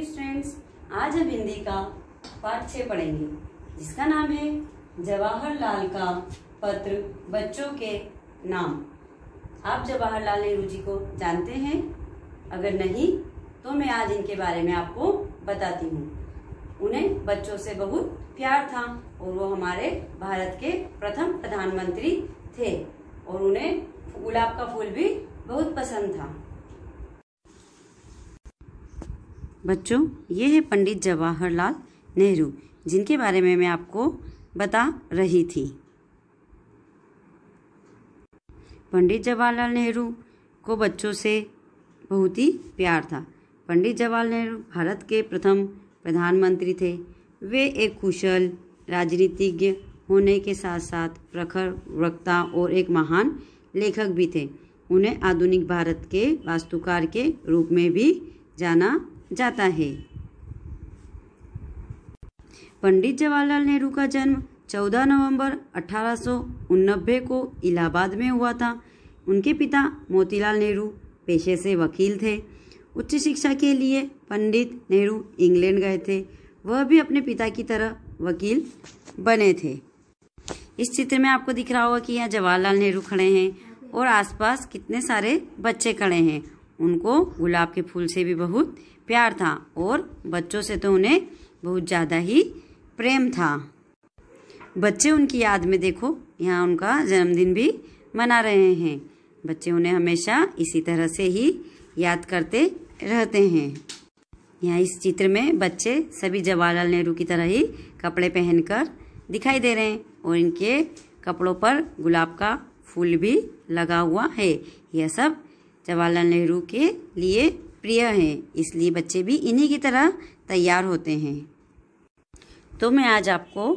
Students, आज हम हिंदी का पाठ 6 पढ़ेंगे जिसका नाम है जवाहरलाल का पत्र बच्चों के नाम। आप जवाहरलाल नेहरू जी को जानते हैं? अगर नहीं तो मैं आज इनके बारे में आपको बताती हूँ। उन्हें बच्चों से बहुत प्यार था और वो हमारे भारत के प्रथम प्रधानमंत्री थे और उन्हें गुलाब का फूल भी बहुत पसंद था। बच्चों, ये है पंडित जवाहरलाल नेहरू जिनके बारे में मैं आपको बता रही थी। पंडित जवाहरलाल नेहरू को बच्चों से बहुत ही प्यार था। पंडित जवाहरलाल नेहरू भारत के प्रथम प्रधानमंत्री थे। वे एक कुशल राजनीतिज्ञ होने के साथ साथ प्रखर वक्ता और एक महान लेखक भी थे। उन्हें आधुनिक भारत के वास्तुकार के रूप में भी जाना जाता है। पंडित जवाहरलाल नेहरू का जन्म 14 नवंबर 1889 को इलाहाबाद में हुआ था। उनके पिता मोतीलाल नेहरू पेशे से वकील थे। उच्च शिक्षा के लिए पंडित नेहरू इंग्लैंड गए थे। वह भी अपने पिता की तरह वकील बने थे। इस चित्र में आपको दिख रहा होगा कि यहाँ जवाहरलाल नेहरू खड़े हैं और आसपास कितने सारे बच्चे खड़े हैं। उनको गुलाब के फूल से भी बहुत प्यार था और बच्चों से तो उन्हें बहुत ज़्यादा ही प्रेम था। बच्चे उनकी याद में देखो यहाँ उनका जन्मदिन भी मना रहे हैं। बच्चे उन्हें हमेशा इसी तरह से ही याद करते रहते हैं। यहाँ इस चित्र में बच्चे सभी जवाहरलाल नेहरू की तरह ही कपड़े पहनकर दिखाई दे रहे हैं और इनके कपड़ों पर गुलाब का फूल भी लगा हुआ है। यह सब जवाहरलाल नेहरू के लिए प्रिय है, इसलिए बच्चे भी इन्हीं की तरह तैयार होते हैं। तो मैं आज आपको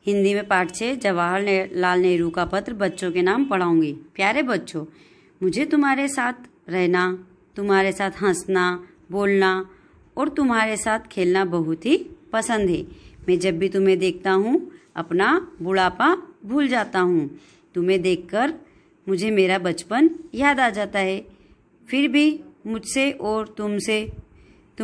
हिंदी में पाठ 6 जवाहरलाल नेहरू का पत्र बच्चों के नाम पढ़ाऊंगी। प्यारे बच्चों, मुझे तुम्हारे साथ रहना, तुम्हारे साथ हंसना, बोलना और तुम्हारे साथ खेलना बहुत ही पसंद है। मैं जब भी तुम्हें देखता हूँ अपना बुढ़ापा भूल जाता हूँ। तुम्हें देखकर मुझे मेरा बचपन याद आ जाता है। फिर भी मुझसे और तुम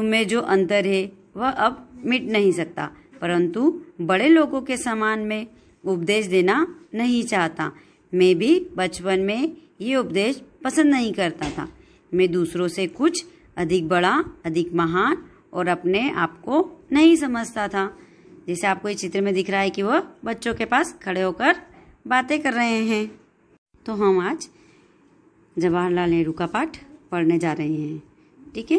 में जो अंतर है वह अब मिट नहीं सकता, परंतु बड़े लोगों के समान मैं उपदेश देना नहीं चाहता। मैं भी बचपन में ये उपदेश पसंद नहीं करता था। मैं दूसरों से कुछ अधिक बड़ा, अधिक महान और अपने आप को नहीं समझता था। जैसे आपको इस चित्र में दिख रहा है कि वह बच्चों के पास खड़े होकर बातें कर रहे हैं। तो हम आज जवाहरलाल नेहरू का पाठ पढ़ने जा रहे हैं। ठीक है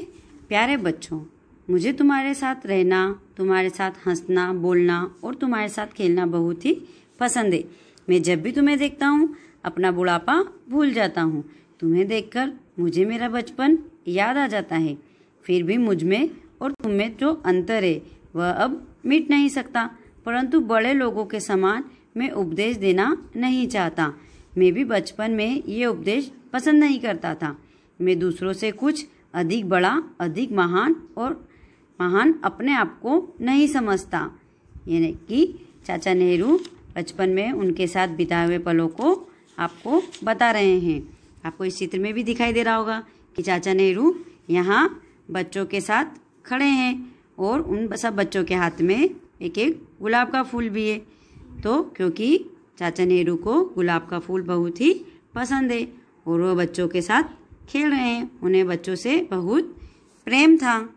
प्यारे बच्चों, मुझे तुम्हारे साथ रहना, तुम्हारे साथ हंसना, बोलना और तुम्हारे साथ खेलना बहुत ही पसंद है। मैं जब भी तुम्हें देखता हूँ अपना बुढ़ापा भूल जाता हूँ। तुम्हें देखकर मुझे मेरा बचपन याद आ जाता है। फिर भी मुझ में और तुम में जो अंतर है वह अब मिट नहीं सकता, परंतु बड़े लोगों के समान मैं उपदेश देना नहीं चाहता। मैं भी बचपन में ये उपदेश पसंद नहीं करता था। मैं दूसरों से कुछ अधिक बड़ा, अधिक महान अपने आप को नहीं समझता। यानी कि चाचा नेहरू बचपन में उनके साथ बिताए हुए पलों को आपको बता रहे हैं। आपको इस चित्र में भी दिखाई दे रहा होगा कि चाचा नेहरू यहाँ बच्चों के साथ खड़े हैं और उन सब बच्चों के हाथ में एक एक गुलाब का फूल भी है। तो क्योंकि चाचा नेहरू को गुलाब का फूल बहुत ही पसंद है और वो बच्चों के साथ खेल रहे हैं। उन्हें बच्चों से बहुत प्रेम था।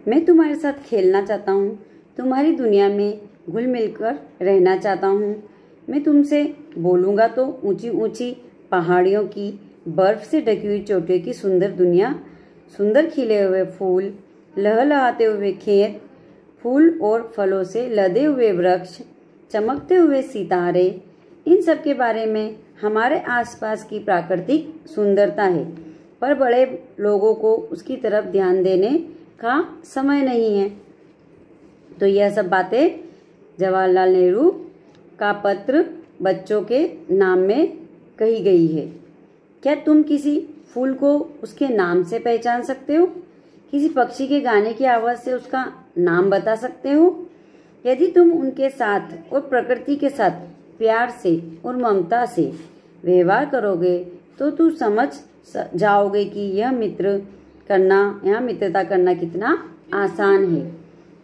मैं तुम्हारे साथ खेलना चाहता हूँ, तुम्हारी दुनिया में घुल मिलकर रहना चाहता हूँ। मैं तुमसे बोलूँगा तो ऊंची ऊंची पहाड़ियों की, बर्फ से ढकी हुई चोटियों की सुंदर दुनिया, सुंदर खिले हुए फूल, लहलहाते हुए खेत, फूल और फलों से लदे हुए वृक्ष, चमकते हुए सितारे, इन सब के बारे में हमारे आसपास की प्राकृतिक सुंदरता है। पर बड़े लोगों को उसकी तरफ ध्यान देने का समय नहीं है। तो यह सब बातें जवाहरलाल नेहरू का पत्र बच्चों के नाम में कही गई है। क्या तुम किसी फूल को उसके नाम से पहचान सकते हो? किसी पक्षी के गाने की आवाज से उसका नाम बता सकते हो? यदि तुम उनके साथ और प्रकृति के साथ प्यार से और ममता से व्यवहार करोगे तो तू समझ जाओगे कि यह मित्रता करना कितना आसान है।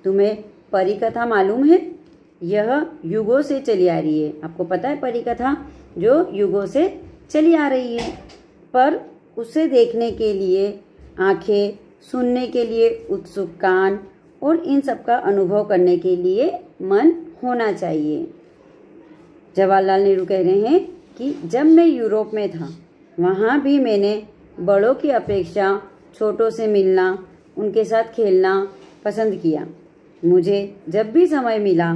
तुम्हें परी कथा मालूम है? यह युगों से चली आ रही है। आपको पता है परी कथा जो युगों से चली आ रही है, पर उसे देखने के लिए आंखें, सुनने के लिए उत्सुक कान और इन सब का अनुभव करने के लिए मन होना चाहिए। जवाहरलाल नेहरू कह रहे हैं कि जब मैं यूरोप में था वहाँ भी मैंने बड़ों की अपेक्षा छोटों से मिलना, उनके साथ खेलना पसंद किया। मुझे जब भी समय मिला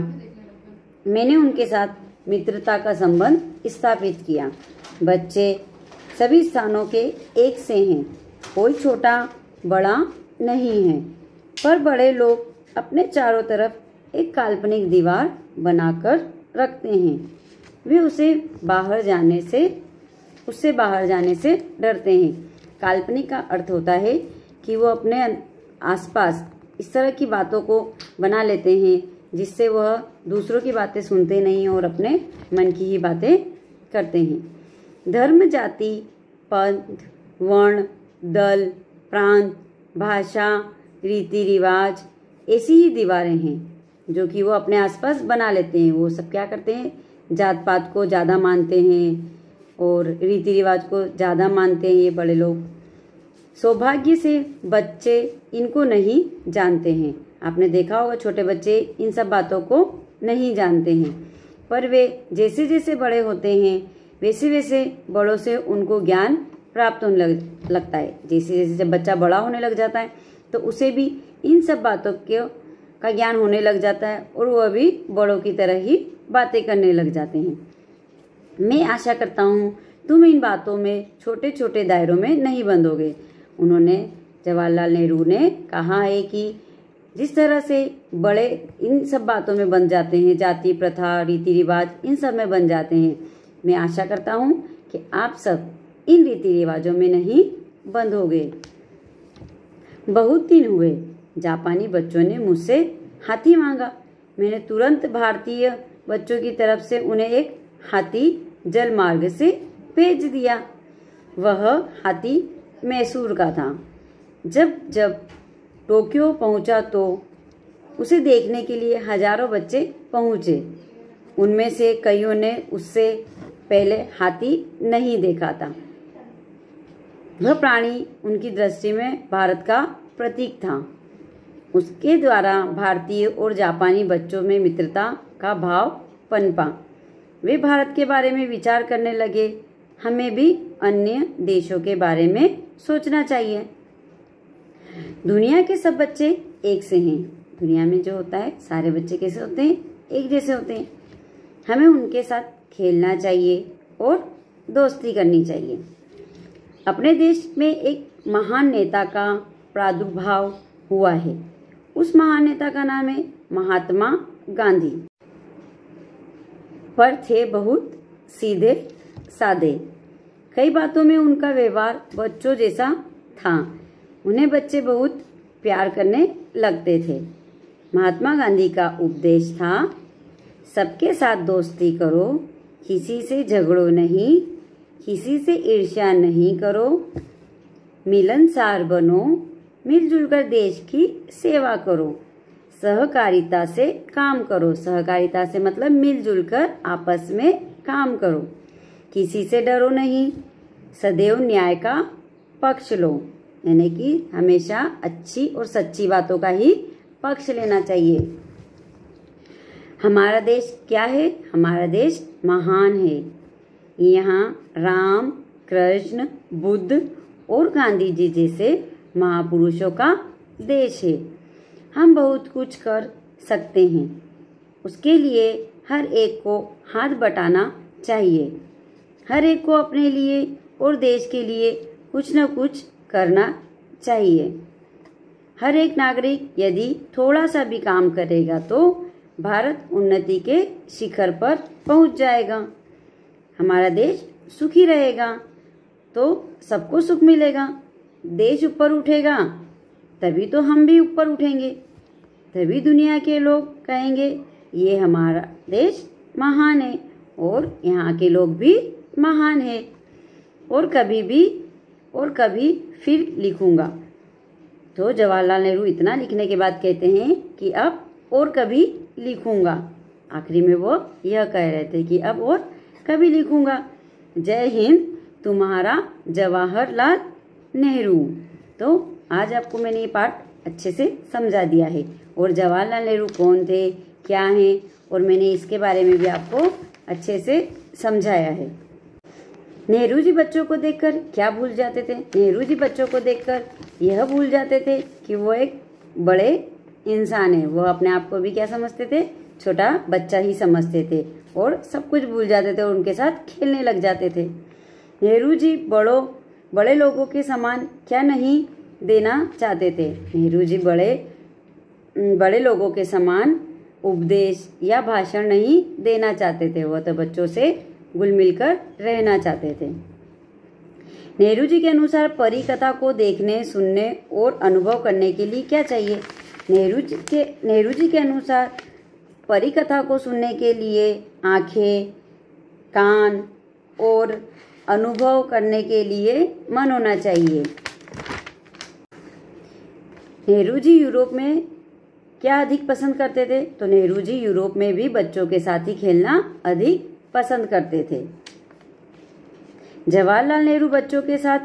मैंने उनके साथ मित्रता का संबंध स्थापित किया। बच्चे सभी स्थानों के एक से हैं, कोई छोटा बड़ा नहीं है, पर बड़े लोग अपने चारों तरफ एक काल्पनिक दीवार बनाकर रखते हैं। वे उससे बाहर जाने से डरते हैं। काल्पनिक का अर्थ होता है कि वो अपने आसपास इस तरह की बातों को बना लेते हैं जिससे वह दूसरों की बातें सुनते नहीं और अपने मन की ही बातें करते हैं। धर्म, जाति, पंथ, वर्ण, दल, प्रांत, भाषा, रीति रिवाज ऐसी ही दीवारें हैं जो कि वो अपने आसपास बना लेते हैं। वो सब क्या करते हैं? जात पात को ज़्यादा मानते हैं और रीति रिवाज को ज़्यादा मानते हैं ये बड़े लोग। सौभाग्य से बच्चे इनको नहीं जानते हैं। आपने देखा होगा छोटे बच्चे इन सब बातों को नहीं जानते हैं, पर वे जैसे जैसे बड़े होते हैं वैसे वैसे बड़ों से उनको ज्ञान प्राप्त होने लगता है। जैसे जैसे जब बच्चा बड़ा होने लग जाता है तो उसे भी इन सब बातों का ज्ञान होने लग जाता है और वह भी बड़ों की तरह ही बातें करने लग जाते हैं। मैं आशा करता हूँ तुम इन बातों में छोटे छोटे दायरों में नहीं बंधोगे। उन्होंने जवाहरलाल नेहरू ने कहा है कि जिस तरह से बड़े इन सब बातों में बंध जाते हैं, जाति प्रथा, रीति रिवाज इन सब में बन जाते हैं, मैं आशा करता हूँ कि आप सब इन रीति रिवाजों में नहीं बंधोगे। बहुत दिन हुए जापानी बच्चों ने मुझसे हाथी मांगा। मैंने तुरंत भारतीय बच्चों की तरफ से उन्हें एक हाथी जल मार्ग से भेज दिया। वह हाथी मैसूर का था। जब जब टोक्यो पहुंचा तो उसे देखने के लिए हजारों बच्चे पहुंचे। उनमें से कईयों ने उससे पहले हाथी नहीं देखा था। वह प्राणी उनकी दृष्टि में भारत का प्रतीक था। उसके द्वारा भारतीय और जापानी बच्चों में मित्रता का भाव पनपा। वे भारत के बारे में विचार करने लगे। हमें भी अन्य देशों के बारे में सोचना चाहिए। दुनिया के सब बच्चे एक से हैं। दुनिया में जो होता है सारे बच्चे कैसे होते हैं? एक जैसे होते हैं। हमें उनके साथ खेलना चाहिए और दोस्ती करनी चाहिए। अपने देश में एक महान नेता का प्रादुर्भाव हुआ है। उस महान नेता का नाम है महात्मा गांधी। पर थे बहुत सीधे साधे। कई बातों में उनका व्यवहार बच्चों जैसा था। उन्हें बच्चे बहुत प्यार करने लगते थे। महात्मा गांधी का उपदेश था, सबके साथ दोस्ती करो, किसी से झगड़ो नहीं, किसी से ईर्ष्या नहीं करो, मिलनसार बनो, मिलजुल कर देश की सेवा करो, सहकारिता से काम करो। सहकारिता से मतलब मिलजुल कर आपस में काम करो, किसी से डरो नहीं, सदैव न्याय का पक्ष लो, यानी कि हमेशा अच्छी और सच्ची बातों का ही पक्ष लेना चाहिए। हमारा देश क्या है? हमारा देश महान है। यहाँ राम, कृष्ण, बुद्ध और गांधी जी जैसे महापुरुषों का देश है। हम बहुत कुछ कर सकते हैं। उसके लिए हर एक को हाथ बटाना चाहिए। हर एक को अपने लिए और देश के लिए कुछ न कुछ करना चाहिए। हर एक नागरिक यदि थोड़ा सा भी काम करेगा तो भारत उन्नति के शिखर पर पहुंच जाएगा। हमारा देश सुखी रहेगा तो सबको सुख मिलेगा। देश ऊपर उठेगा तभी तो हम भी ऊपर उठेंगे। तभी दुनिया के लोग कहेंगे ये हमारा देश महान है और यहाँ के लोग भी महान है। और कभी फिर लिखूंगा तो जवाहरलाल नेहरू इतना लिखने के बाद कहते हैं कि अब और कभी लिखूंगा। आखिरी में वो यह कह रहे थे कि अब और कभी लिखूंगा। जय हिंद, तुम्हारा जवाहरलाल नेहरू। तो आज आपको मैंने ये पाठ अच्छे से समझा दिया है और जवाहरलाल नेहरू कौन थे, क्या हैं, और मैंने इसके बारे में भी आपको अच्छे से समझाया है। नेहरू जी बच्चों को देखकर क्या भूल जाते थे? नेहरू जी बच्चों को देखकर यह भूल जाते थे कि वो एक बड़े इंसान है। वो अपने आप को भी क्या समझते थे? छोटा बच्चा ही समझते थे और सब कुछ भूल जाते थे और उनके साथ खेलने लग जाते थे। नेहरू जी बड़े लोगों के समान क्या नहीं देना चाहते थे? नेहरू जी बड़े लोगों के समान उपदेश या भाषण नहीं देना चाहते थे। वो तो बच्चों से घुल मिलकर रहना चाहते थे। नेहरू जी के अनुसार परी कथा को देखने, सुनने और अनुभव करने के लिए क्या चाहिए? नेहरू जी के अनुसार परी कथा को सुनने के लिए आंखें, कान और अनुभव करने के लिए मन होना चाहिए। नेहरू जी यूरोप में क्या अधिक पसंद करते थे? तो नेहरू जी यूरोप में भी बच्चों के साथ ही खेलना अधिक पसंद करते थे। जवाहरलाल नेहरू बच्चों के साथ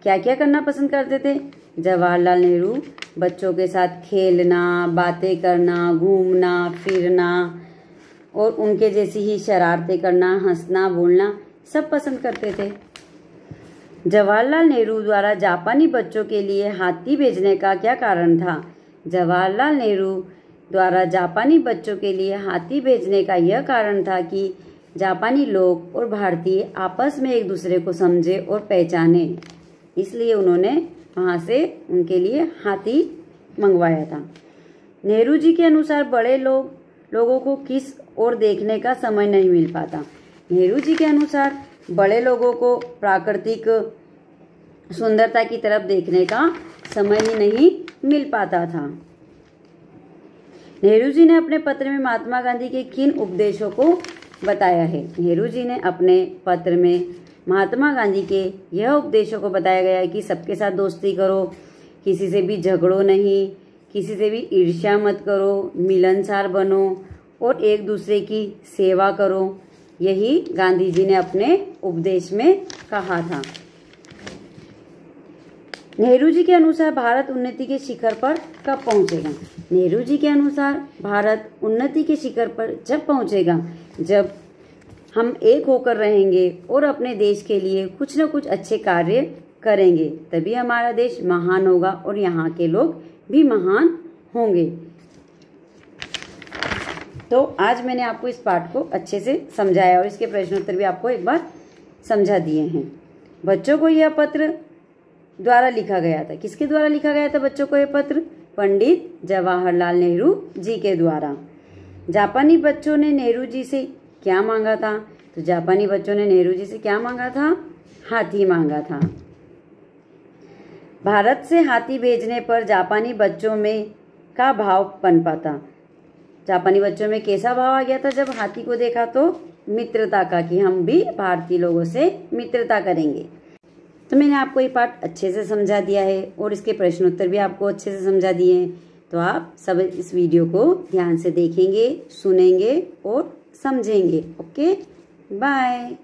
क्या क्या करना पसंद करते थे? जवाहरलाल नेहरू बच्चों के साथ खेलना, बातें करना, घूमना फिरना और उनके जैसी ही शरारतें करना, हंसना बोलना सब पसंद करते थे। जवाहरलाल नेहरू द्वारा जापानी बच्चों के लिए हाथी भेजने का क्या कारण था? जवाहरलाल नेहरू द्वारा जापानी बच्चों के लिए हाथी भेजने का यह कारण था कि जापानी लोग और भारतीय आपस में एक दूसरे को समझे और पहचाने, इसलिए उन्होंने वहां से उनके लिए हाथी मंगवाया था। नेहरू जी के अनुसार बड़े लोगों को किस ओर देखने का समय नहीं मिल पाता? नेहरू जी के अनुसार बड़े लोगों को प्राकृतिक सुंदरता की तरफ देखने का समय ही नहीं मिल पाता था। नेहरू जी ने अपने पत्र में महात्मा गांधी के किन उपदेशों को बताया है? नेहरू जी ने अपने पत्र में महात्मा गांधी के यह उपदेशों को बताया गया है कि सबके साथ दोस्ती करो, किसी से भी झगड़ो नहीं, किसी से भी ईर्ष्या मत करो, मिलनसार बनो और एक दूसरे की सेवा करो। यही गांधी जी ने अपने उपदेश में कहा था। नेहरू जी के अनुसार भारत उन्नति के शिखर पर कब पहुंचेगा? नेहरू जी के अनुसार भारत उन्नति के शिखर पर जब पहुंचेगा जब हम एक होकर रहेंगे और अपने देश के लिए कुछ न कुछ अच्छे कार्य करेंगे, तभी हमारा देश महान होगा और यहाँ के लोग भी महान होंगे। तो आज मैंने आपको इस पाठ को अच्छे से समझाया और इसके प्रश्नोत्तर भी आपको एक बार समझा दिए हैं। बच्चों को यह पत्र द्वारा लिखा गया था। किसके द्वारा लिखा गया था बच्चों को यह पत्र? पंडित जवाहरलाल नेहरू जी के द्वारा। जापानी बच्चों ने नेहरू जी से क्या मांगा था? तो जापानी बच्चों ने नेहरू जी से क्या मांगा था? हाथी मांगा था। भारत से हाथी भेजने पर जापानी बच्चों में का भाव पनपा था? जापानी बच्चों में कैसा भाव आ गया था जब हाथी को देखा? तो मित्रता का, कि हम भी भारतीय लोगों से मित्रता करेंगे। तो मैंने आपको ये पाठ अच्छे से समझा दिया है और इसके प्रश्नोत्तर भी आपको अच्छे से समझा दिए हैं। तो आप सब इस वीडियो को ध्यान से देखेंगे, सुनेंगे और समझेंगे। Okay, bye.